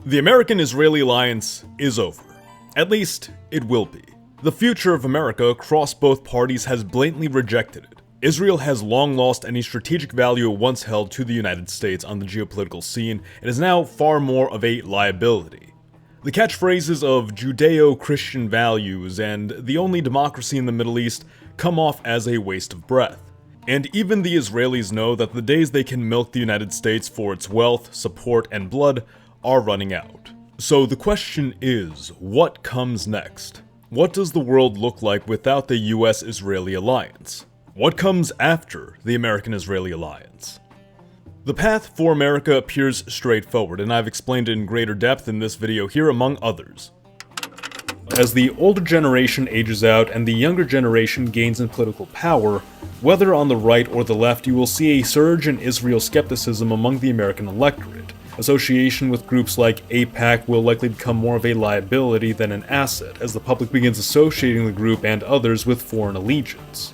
The American-Israeli alliance is over. At least, it will be. The future of America across both parties has blatantly rejected it. Israel has long lost any strategic value it once held to the United States on the geopolitical scene and is now far more of a liability. The catchphrases of Judeo-Christian values and the only democracy in the Middle East come off as a waste of breath. And even the Israelis know that the days they can milk the United States for its wealth, support, and blood are running out. So the question is, what comes next? What does the world look like without the US-Israeli alliance? What comes after the American-Israeli alliance? The path for America appears straightforward, and I've explained it in greater depth in this video here among others. As the older generation ages out and the younger generation gains in political power, whether on the right or the left, you will see a surge in Israel skepticism among the American electorate. Association with groups like AIPAC will likely become more of a liability than an asset, as the public begins associating the group and others with foreign allegiance.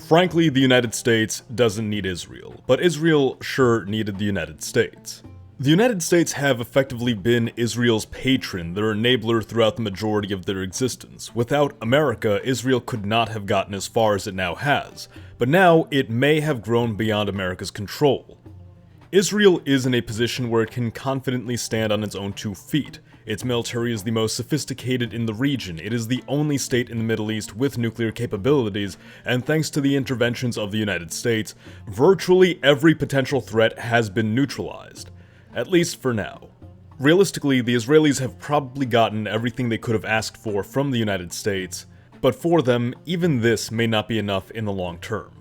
Frankly, the United States doesn't need Israel, but Israel sure needed the United States. The United States have effectively been Israel's patron, their enabler throughout the majority of their existence. Without America, Israel could not have gotten as far as it now has, but now it may have grown beyond America's control. Israel is in a position where it can confidently stand on its own 2 feet. Its military is the most sophisticated in the region, it is the only state in the Middle East with nuclear capabilities, and thanks to the interventions of the United States, virtually every potential threat has been neutralized. At least for now. Realistically, the Israelis have probably gotten everything they could have asked for from the United States, but for them, even this may not be enough in the long term.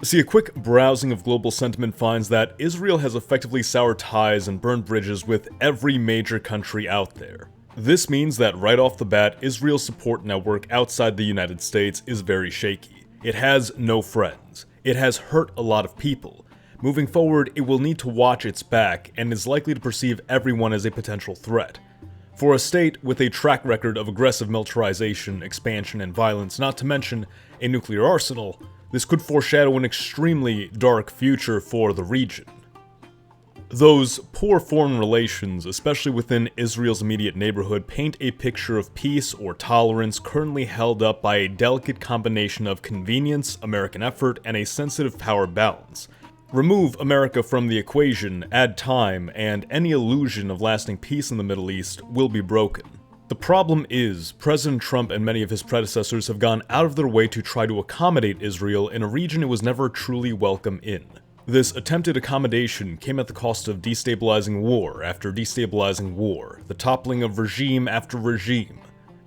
See, a quick browsing of global sentiment finds that Israel has effectively soured ties and burned bridges with every major country out there. This means that right off the bat, Israel's support network outside the United States is very shaky. It has no friends. It has hurt a lot of people. Moving forward, it will need to watch its back and is likely to perceive everyone as a potential threat. For a state with a track record of aggressive militarization, expansion, and violence, not to mention a nuclear arsenal, this could foreshadow an extremely dark future for the region. Those poor foreign relations, especially within Israel's immediate neighborhood, paint a picture of peace or tolerance currently held up by a delicate combination of convenience, American effort, and a sensitive power balance. Remove America from the equation, add time, and any illusion of lasting peace in the Middle East will be broken. The problem is, President Trump and many of his predecessors have gone out of their way to try to accommodate Israel in a region it was never truly welcome in. This attempted accommodation came at the cost of destabilizing war after destabilizing war, the toppling of regime after regime.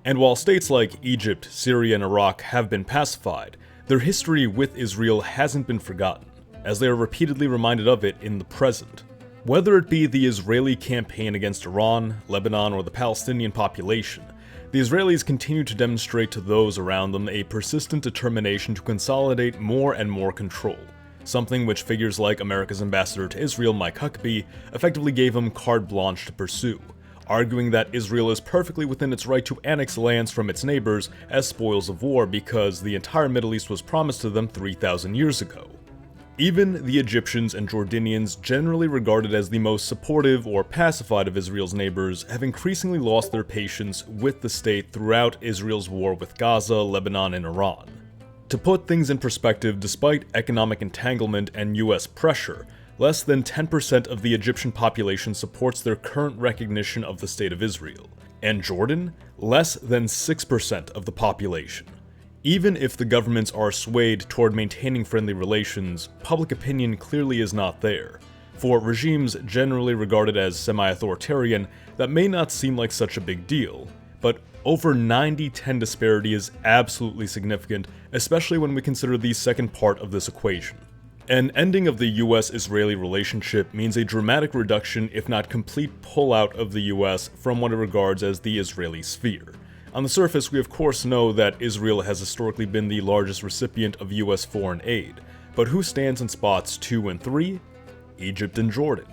And while states like Egypt, Syria, and Iraq have been pacified, their history with Israel hasn't been forgotten, as they are repeatedly reminded of it in the present. Whether it be the Israeli campaign against Iran, Lebanon, or the Palestinian population, the Israelis continue to demonstrate to those around them a persistent determination to consolidate more and more control, something which figures like America's ambassador to Israel, Mike Huckabee, effectively gave him carte blanche to pursue, arguing that Israel is perfectly within its right to annex lands from its neighbors as spoils of war because the entire Middle East was promised to them 3,000 years ago. Even the Egyptians and Jordanians, generally regarded as the most supportive or pacified of Israel's neighbors, have increasingly lost their patience with the state throughout Israel's war with Gaza, Lebanon, and Iran. To put things in perspective, despite economic entanglement and US pressure, less than 10% of the Egyptian population supports their current recognition of the State of Israel, and Jordan, less than 6% of the population. Even if the governments are swayed toward maintaining friendly relations, public opinion clearly is not there. For regimes generally regarded as semi-authoritarian, that may not seem like such a big deal, but over 90-10 disparity is absolutely significant, especially when we consider the second part of this equation. An ending of the US-Israeli relationship means a dramatic reduction, if not complete pullout of the US from what it regards as the Israeli sphere. On the surface, we of course know that Israel has historically been the largest recipient of US foreign aid, but who stands in spots 2 and 3? Egypt and Jordan,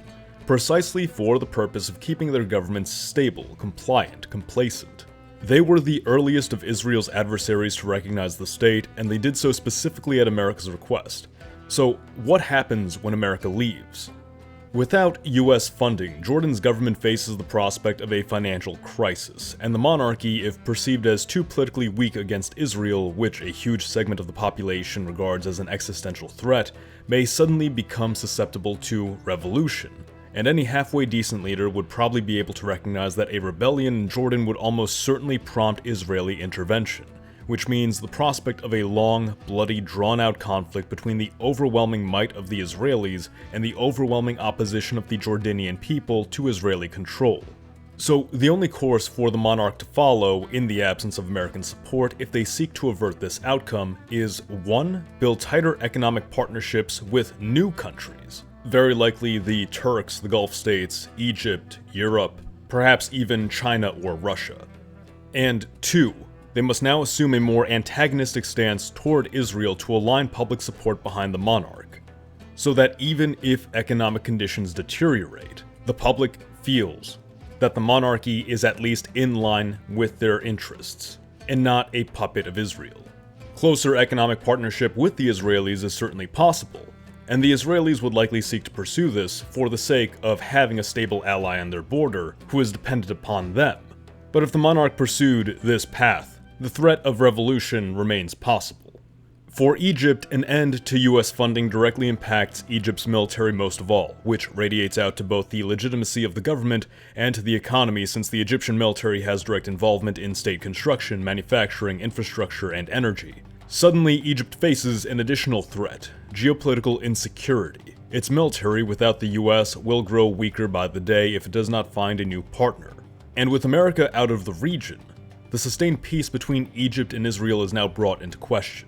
precisely for the purpose of keeping their governments stable, compliant, complacent. They were the earliest of Israel's adversaries to recognize the state, and they did so specifically at America's request. So what happens when America leaves? Without US funding, Jordan's government faces the prospect of a financial crisis, and the monarchy, if perceived as too politically weak against Israel, which a huge segment of the population regards as an existential threat, may suddenly become susceptible to revolution. And any halfway decent leader would probably be able to recognize that a rebellion in Jordan would almost certainly prompt Israeli intervention, which means the prospect of a long, bloody, drawn-out conflict between the overwhelming might of the Israelis and the overwhelming opposition of the Jordanian people to Israeli control. So the only course for the monarch to follow, in the absence of American support if they seek to avert this outcome, is 1. Build tighter economic partnerships with new countries. Very likely the Turks, the Gulf states, Egypt, Europe, perhaps even China or Russia. And 2. They must now assume a more antagonistic stance toward Israel to align public support behind the monarch, so that even if economic conditions deteriorate, the public feels that the monarchy is at least in line with their interests, and not a puppet of Israel. Closer economic partnership with the Israelis is certainly possible, and the Israelis would likely seek to pursue this for the sake of having a stable ally on their border who is dependent upon them. But if the monarch pursued this path, the threat of revolution remains possible. For Egypt, an end to US funding directly impacts Egypt's military most of all, which radiates out to both the legitimacy of the government and to the economy, since the Egyptian military has direct involvement in state construction, manufacturing, infrastructure, and energy. Suddenly, Egypt faces an additional threat: geopolitical insecurity. Its military, without the US, will grow weaker by the day if it does not find a new partner. And with America out of the region, the sustained peace between Egypt and Israel is now brought into question.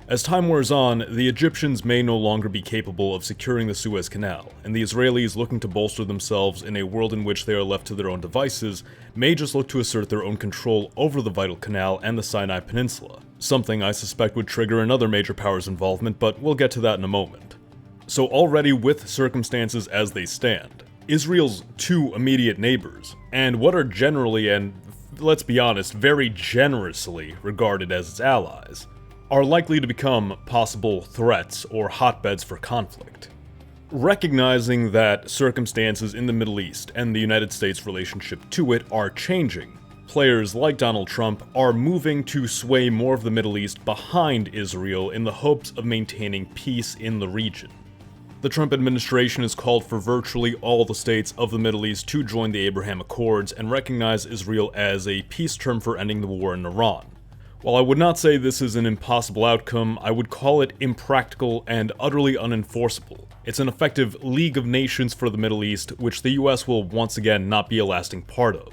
As time wears on, the Egyptians may no longer be capable of securing the Suez Canal, and the Israelis, looking to bolster themselves in a world in which they are left to their own devices, may just look to assert their own control over the vital canal and the Sinai Peninsula, something I suspect would trigger another major power's involvement, but we'll get to that in a moment. So already with circumstances as they stand, Israel's two immediate neighbors, and what are generally, and let's be honest, very generously regarded as its allies, are likely to become possible threats or hotbeds for conflict. Recognizing that circumstances in the Middle East and the United States' relationship to it are changing, players like Donald Trump are moving to sway more of the Middle East behind Israel in the hopes of maintaining peace in the region. The Trump administration has called for virtually all the states of the Middle East to join the Abraham Accords and recognize Israel as a peace term for ending the war in Iran. While I would not say this is an impossible outcome, I would call it impractical and utterly unenforceable. It's an effective League of Nations for the Middle East, which the US will once again not be a lasting part of.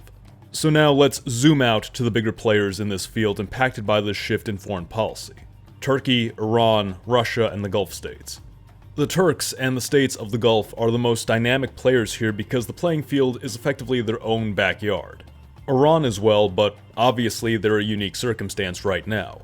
So now let's zoom out to the bigger players in this field impacted by this shift in foreign policy: Turkey, Iran, Russia, and the Gulf states. The Turks and the states of the Gulf are the most dynamic players here because the playing field is effectively their own backyard. Iran as well, but obviously they're a unique circumstance right now.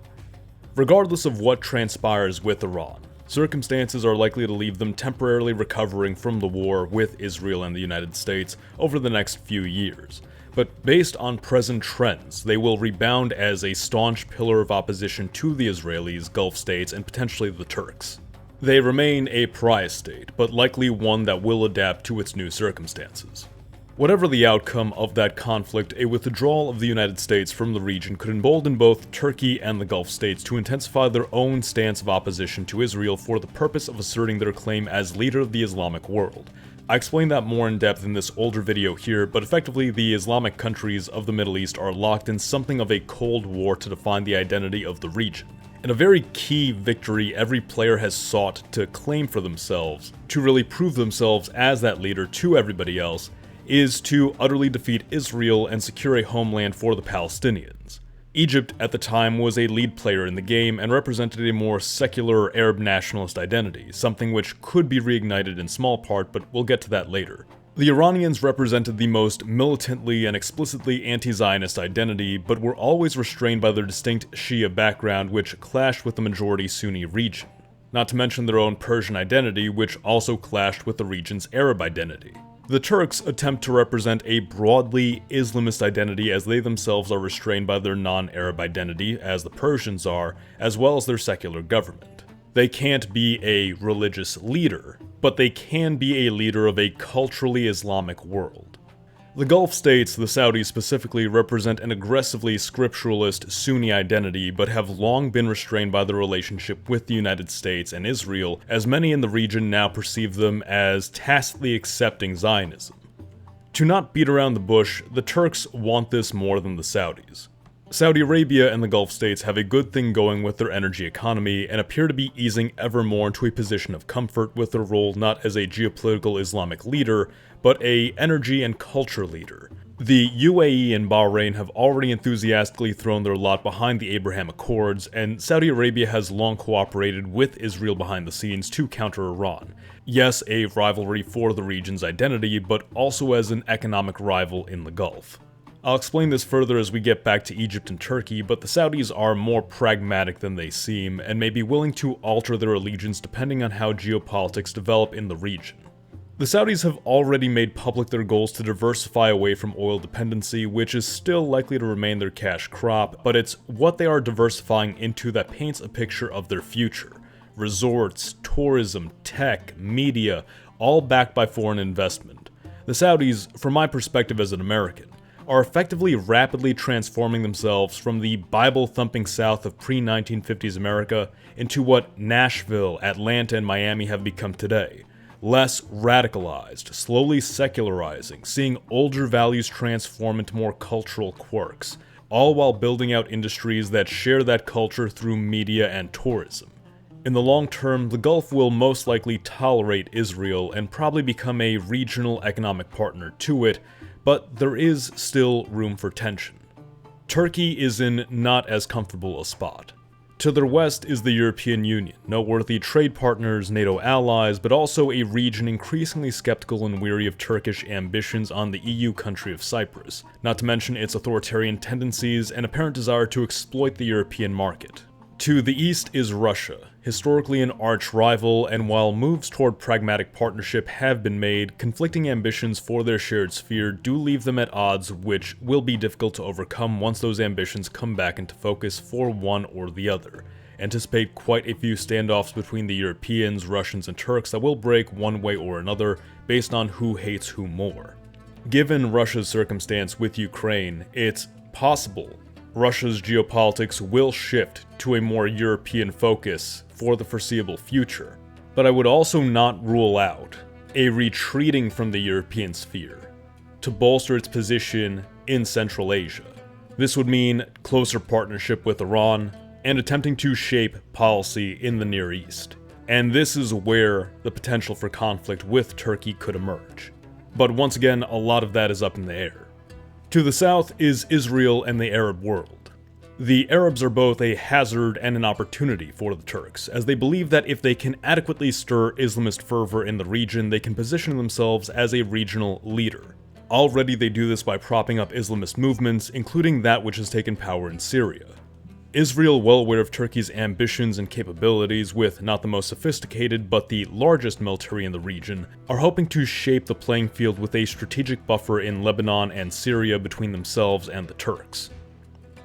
Regardless of what transpires with Iran, circumstances are likely to leave them temporarily recovering from the war with Israel and the United States over the next few years. But based on present trends, they will rebound as a staunch pillar of opposition to the Israelis, Gulf states, and potentially the Turks. They remain a pariah state, but likely one that will adapt to its new circumstances. Whatever the outcome of that conflict, a withdrawal of the United States from the region could embolden both Turkey and the Gulf states to intensify their own stance of opposition to Israel for the purpose of asserting their claim as leader of the Islamic world. I explained that more in depth in this older video here, but effectively the Islamic countries of the Middle East are locked in something of a cold war to define the identity of the region. And a very key victory every player has sought to claim for themselves, to really prove themselves as that leader to everybody else, is to utterly defeat Israel and secure a homeland for the Palestinians. Egypt at the time was a lead player in the game and represented a more secular Arab nationalist identity, something which could be reignited in small part, but we'll get to that later. The Iranians represented the most militantly and explicitly anti-Zionist identity, but were always restrained by their distinct Shia background, which clashed with the majority Sunni region. Not to mention their own Persian identity, which also clashed with the region's Arab identity. The Turks attempt to represent a broadly Islamist identity as they themselves are restrained by their non-Arab identity, as the Persians are, as well as their secular government. They can't be a religious leader, but they can be a leader of a culturally Islamic world. The Gulf states, the Saudis specifically, represent an aggressively scripturalist Sunni identity, but have long been restrained by their relationship with the United States and Israel, as many in the region now perceive them as tacitly accepting Zionism. To not beat around the bush, the Turks want this more than the Saudis. Saudi Arabia and the Gulf states have a good thing going with their energy economy and appear to be easing ever more into a position of comfort with their role not as a geopolitical Islamic leader, but a energy and culture leader. The UAE and Bahrain have already enthusiastically thrown their lot behind the Abraham Accords, and Saudi Arabia has long cooperated with Israel behind the scenes to counter Iran. Yes, a rivalry for the region's identity, but also as an economic rival in the Gulf. I'll explain this further as we get back to Egypt and Turkey, but the Saudis are more pragmatic than they seem, and may be willing to alter their allegiance depending on how geopolitics develop in the region. The Saudis have already made public their goals to diversify away from oil dependency, which is still likely to remain their cash crop, but it's what they are diversifying into that paints a picture of their future. Resorts, tourism, tech, media, all backed by foreign investment. The Saudis, from my perspective as an American, are effectively rapidly transforming themselves from the Bible-thumping South of pre-1950s America into what Nashville, Atlanta, and Miami have become today. Less radicalized, slowly secularizing, seeing older values transform into more cultural quirks, all while building out industries that share that culture through media and tourism. In the long term, the Gulf will most likely tolerate Israel and probably become a regional economic partner to it, but there is still room for tension. Turkey is in not as comfortable a spot. To their west is the European Union, noteworthy trade partners, NATO allies, but also a region increasingly skeptical and weary of Turkish ambitions on the EU country of Cyprus, not to mention its authoritarian tendencies and apparent desire to exploit the European market. To the east is Russia, historically an arch rival, and while moves toward pragmatic partnership have been made, conflicting ambitions for their shared sphere do leave them at odds which will be difficult to overcome once those ambitions come back into focus for one or the other. Anticipate quite a few standoffs between the Europeans, Russians, and Turks that will break one way or another based on who hates who more. Given Russia's circumstance with Ukraine, it's possible Russia's geopolitics will shift to a more European focus for the foreseeable future, but I would also not rule out a retreating from the European sphere to bolster its position in Central Asia. This would mean closer partnership with Iran and attempting to shape policy in the Near East. And this is where the potential for conflict with Turkey could emerge. But once again, a lot of that is up in the air. To the south is Israel and the Arab world. The Arabs are both a hazard and an opportunity for the Turks, as they believe that if they can adequately stir Islamist fervor in the region, they can position themselves as a regional leader. Already they do this by propping up Islamist movements, including that which has taken power in Syria. Israel, well aware of Turkey's ambitions and capabilities, with not the most sophisticated but the largest military in the region, are hoping to shape the playing field with a strategic buffer in Lebanon and Syria between themselves and the Turks.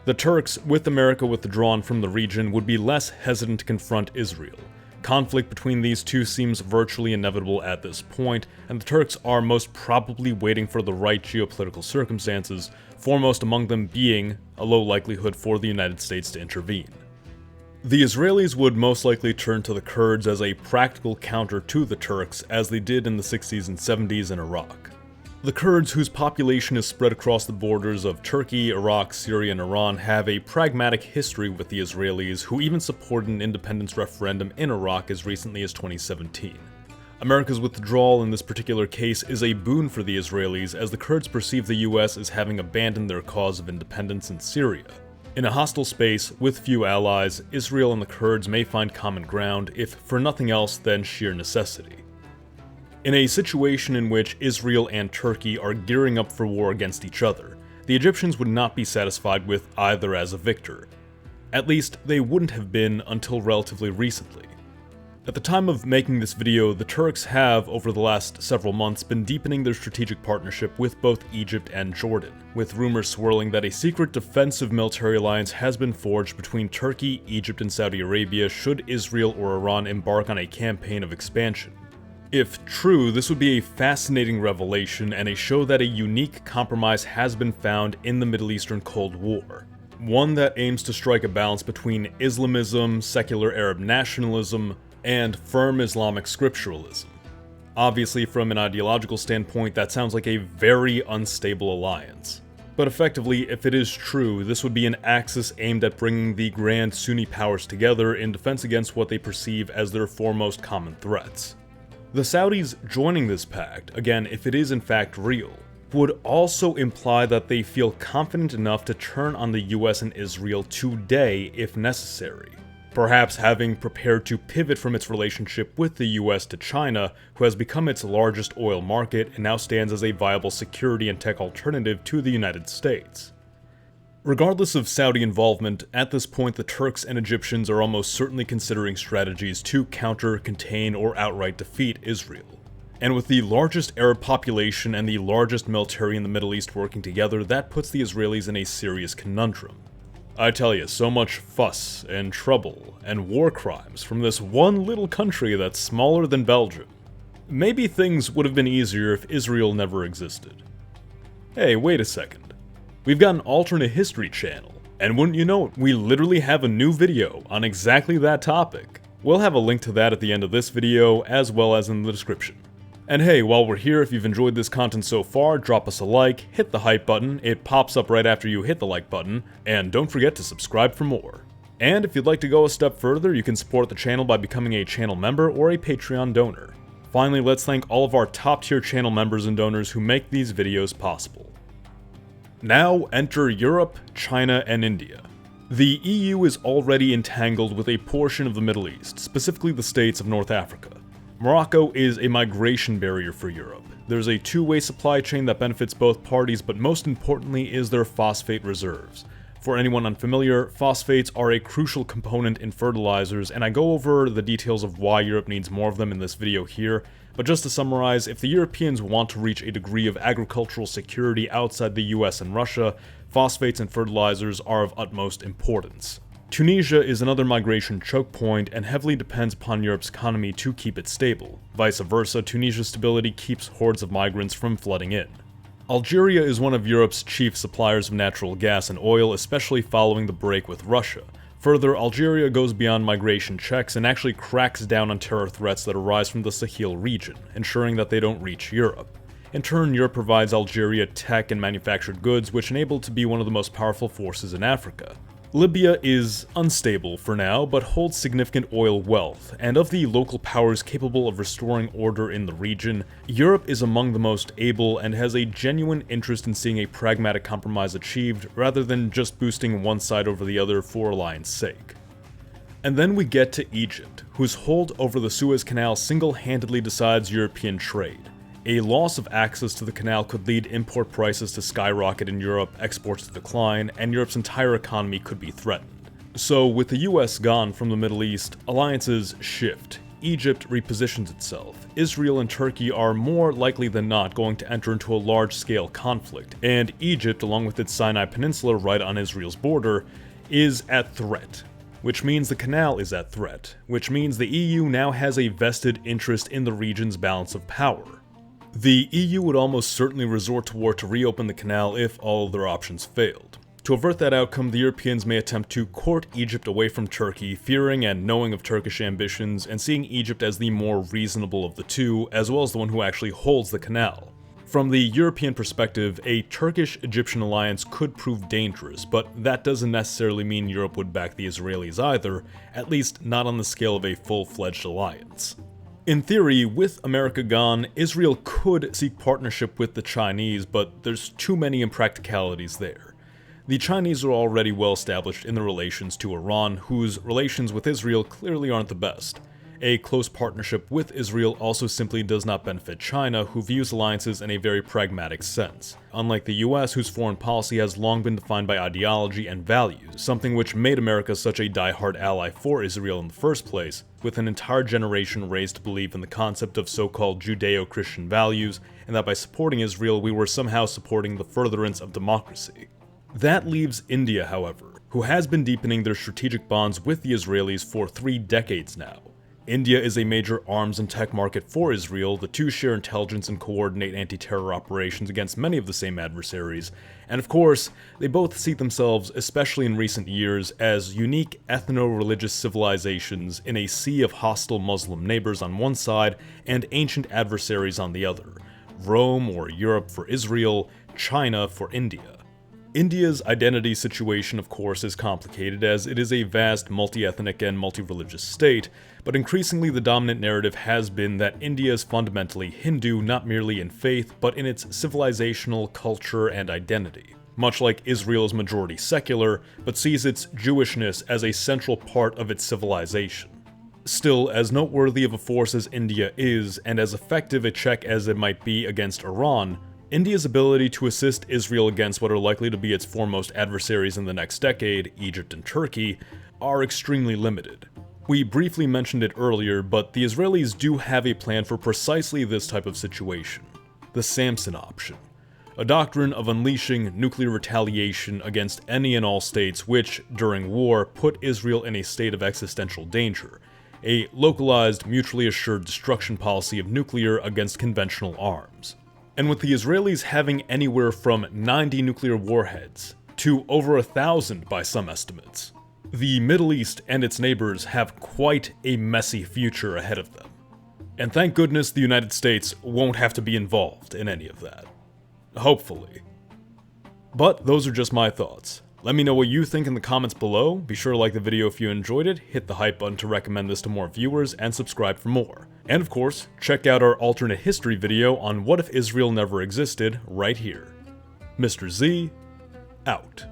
The Turks, with America withdrawn from the region, would be less hesitant to confront Israel. Conflict between these two seems virtually inevitable at this point, and the Turks are most probably waiting for the right geopolitical circumstances, foremost among them being a low likelihood for the United States to intervene. The Israelis would most likely turn to the Kurds as a practical counter to the Turks, as they did in the 60s and 70s in Iraq. The Kurds, whose population is spread across the borders of Turkey, Iraq, Syria, and Iran, have a pragmatic history with the Israelis, who even supported an independence referendum in Iraq as recently as 2017. America's withdrawal in this particular case is a boon for the Israelis, as the Kurds perceive the US as having abandoned their cause of independence in Syria. In a hostile space, with few allies, Israel and the Kurds may find common ground, if for nothing else than sheer necessity. In a situation in which Israel and Turkey are gearing up for war against each other, the Egyptians would not be satisfied with either as a victor. At least, they wouldn't have been until relatively recently. At the time of making this video, the Turks have, over the last several months, been deepening their strategic partnership with both Egypt and Jordan, with rumors swirling that a secret defensive military alliance has been forged between Turkey, Egypt, and Saudi Arabia should Israel or Iran embark on a campaign of expansion. If true, this would be a fascinating revelation and a show that a unique compromise has been found in the Middle Eastern Cold War. One that aims to strike a balance between Islamism, secular Arab nationalism, and firm Islamic scripturalism. Obviously, from an ideological standpoint, that sounds like a very unstable alliance. But effectively, if it is true, this would be an axis aimed at bringing the grand Sunni powers together in defense against what they perceive as their foremost common threats. The Saudis joining this pact, again if it is in fact real, would also imply that they feel confident enough to turn on the US and Israel today if necessary. Perhaps having prepared to pivot from its relationship with the US to China, who has become its largest oil market and now stands as a viable security and tech alternative to the United States. Regardless of Saudi involvement, at this point the Turks and Egyptians are almost certainly considering strategies to counter, contain, or outright defeat Israel. And with the largest Arab population and the largest military in the Middle East working together, that puts the Israelis in a serious conundrum. I tell you, so much fuss and trouble and war crimes from this one little country that's smaller than Belgium. Maybe things would have been easier if Israel never existed. Hey, wait a second. We've got an alternate history channel, and wouldn't you know it, we literally have a new video on exactly that topic. We'll have a link to that at the end of this video, as well as in the description. And hey, while we're here, if you've enjoyed this content so far, drop us a like, hit the hype button, it pops up right after you hit the like button, and don't forget to subscribe for more. And if you'd like to go a step further, you can support the channel by becoming a channel member or a Patreon donor. Finally, let's thank all of our top tier channel members and donors who make these videos possible. Now enter Europe, China, and India. The EU is already entangled with a portion of the Middle East, specifically the states of North Africa. Morocco is a migration barrier for Europe. There's a two-way supply chain that benefits both parties, but most importantly is their phosphate reserves. For anyone unfamiliar, phosphates are a crucial component in fertilizers, and I go over the details of why Europe needs more of them in this video here. But just to summarize, if the Europeans want to reach a degree of agricultural security outside the US and Russia, phosphates and fertilizers are of utmost importance. Tunisia is another migration choke point and heavily depends upon Europe's economy to keep it stable. Vice versa, Tunisia's stability keeps hordes of migrants from flooding in. Algeria is one of Europe's chief suppliers of natural gas and oil, especially following the break with Russia. Further, Algeria goes beyond migration checks and actually cracks down on terror threats that arise from the Sahel region, ensuring that they don't reach Europe. In turn, Europe provides Algeria tech and manufactured goods, which enable it to be one of the most powerful forces in Africa. Libya is unstable for now, but holds significant oil wealth, and of the local powers capable of restoring order in the region, Europe is among the most able and has a genuine interest in seeing a pragmatic compromise achieved, rather than just boosting one side over the other for alliance sake. And then we get to Egypt, whose hold over the Suez Canal single-handedly decides European trade. A loss of access to the canal could lead import prices to skyrocket in Europe, exports to decline, and Europe's entire economy could be threatened. So with the US gone from the Middle East, alliances shift. Egypt repositions itself. Israel and Turkey are more likely than not going to enter into a large-scale conflict, and Egypt, along with its Sinai Peninsula right on Israel's border, is at threat. Which means the canal is at threat, which means the EU now has a vested interest in the region's balance of power. The EU would almost certainly resort to war to reopen the canal if all of their options failed. To avert that outcome, the Europeans may attempt to court Egypt away from Turkey, fearing and knowing of Turkish ambitions, and seeing Egypt as the more reasonable of the two, as well as the one who actually holds the canal. From the European perspective, a Turkish-Egyptian alliance could prove dangerous, but that doesn't necessarily mean Europe would back the Israelis either, at least not on the scale of a full-fledged alliance. In theory, with America gone, Israel could seek partnership with the Chinese, but there's too many impracticalities there. The Chinese are already well established in their relations to Iran, whose relations with Israel clearly aren't the best. A close partnership with Israel also simply does not benefit China, who views alliances in a very pragmatic sense, unlike the US, whose foreign policy has long been defined by ideology and values, something which made America such a die-hard ally for Israel in the first place, with an entire generation raised to believe in the concept of so-called Judeo-Christian values, and that by supporting Israel we were somehow supporting the furtherance of democracy. That leaves India, however, who has been deepening their strategic bonds with the Israelis for 3 decades now. India is a major arms and tech market for Israel, the two share intelligence and coordinate anti-terror operations against many of the same adversaries, and of course, they both see themselves, especially in recent years, as unique ethno-religious civilizations in a sea of hostile Muslim neighbors on one side and ancient adversaries on the other, Rome or Europe for Israel, China for India. India's identity situation, of course, is complicated as it is a vast multi-ethnic and multi-religious state, but increasingly the dominant narrative has been that India is fundamentally Hindu not merely in faith, but in its civilizational culture and identity. Much like Israel is majority secular, but sees its Jewishness as a central part of its civilization. Still, as noteworthy of a force as India is, and as effective a check as it might be against Iran, India's ability to assist Israel against what are likely to be its foremost adversaries in the next decade, Egypt and Turkey, are extremely limited. We briefly mentioned it earlier, but the Israelis do have a plan for precisely this type of situation. The Samson option. A doctrine of unleashing nuclear retaliation against any and all states which, during war, put Israel in a state of existential danger. A localized, mutually assured destruction policy of nuclear against conventional arms. And with the Israelis having anywhere from 90 nuclear warheads to over 1,000 by some estimates, the Middle East and its neighbors have quite a messy future ahead of them. And thank goodness the United States won't have to be involved in any of that. Hopefully. But those are just my thoughts. Let me know what you think in the comments below. Be sure to like the video if you enjoyed it, hit the hype button to recommend this to more viewers, and subscribe for more. And of course, check out our alternate history video on what if Israel never existed right here. Mr. Z, out.